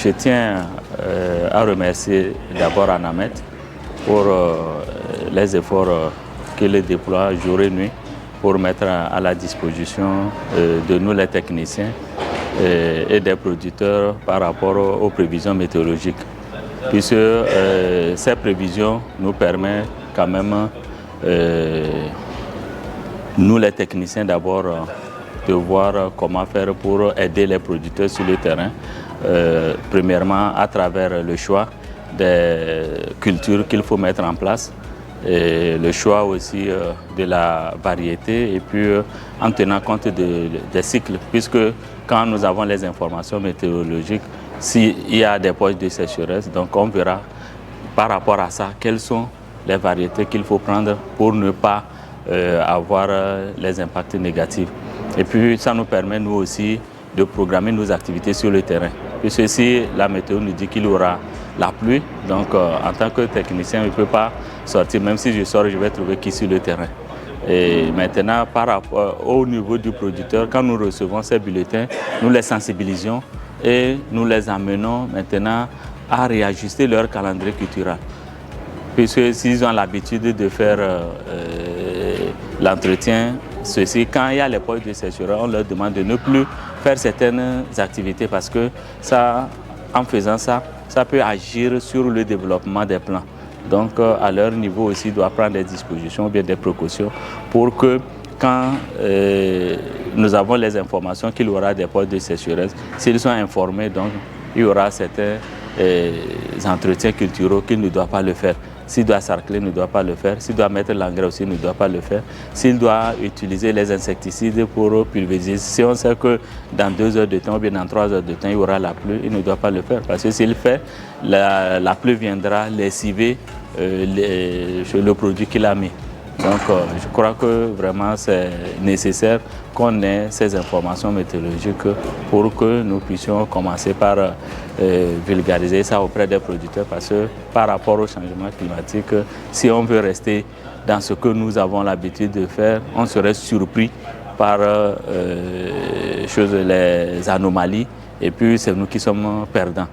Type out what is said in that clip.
Je tiens à remercier d'abord Anamet pour les efforts qu'il déploie jour et nuit pour mettre à la disposition de nous les techniciens et des producteurs par rapport aux prévisions météorologiques. Puisque ces prévisions nous permettent quand même, nous les techniciens d'abord, de voir comment faire pour aider les producteurs sur le terrain. Premièrement, à travers le choix des cultures qu'il faut mettre en place, et le choix aussi de la variété et puis en tenant compte des cycles, puisque quand nous avons les informations météorologiques, s'il y a des poches de sécheresse, donc on verra par rapport à ça quelles sont les variétés qu'il faut prendre pour ne pas avoir les impacts négatifs. Et puis ça nous permet nous aussi de programmer nos activités sur le terrain. Puisque si la météo nous dit qu'il y aura la pluie, donc en tant que technicien, je ne peux pas sortir, même si je sors, je vais trouver qui sur le terrain. Et maintenant, par rapport au niveau du producteur, quand nous recevons ces bulletins, nous les sensibilisons et nous les amenons maintenant à réajuster leur calendrier culturel. Puisque s'ils ont l'habitude de faire l'entretien, ceci, quand il y a les poches de sécheresse, on leur demande de ne plus faire certaines activités parce que ça, en faisant ça, ça peut agir sur le développement des plants. Donc à leur niveau aussi, ils doivent prendre des dispositions ou bien des précautions pour que quand nous avons les informations qu'il y aura des poches de sécheresse, s'ils sont informés, donc il y aura certains entretiens culturels qu'ils ne doivent pas le faire. S'il doit sarcler, il ne doit pas le faire. S'il doit mettre l'engrais aussi, il ne doit pas le faire. S'il doit utiliser les insecticides pour pulvériser, si on sait que dans 2 heures de temps ou bien dans 3 heures de temps, il y aura la pluie, il ne doit pas le faire. Parce que s'il fait, la pluie viendra lessiver le produit qu'il a mis. Donc je crois que vraiment c'est nécessaire qu'on ait ces informations météorologiques pour que nous puissions commencer par vulgariser ça auprès des producteurs, parce que par rapport au changement climatique, si on veut rester dans ce que nous avons l'habitude de faire, on serait surpris par les anomalies et puis c'est nous qui sommes perdants.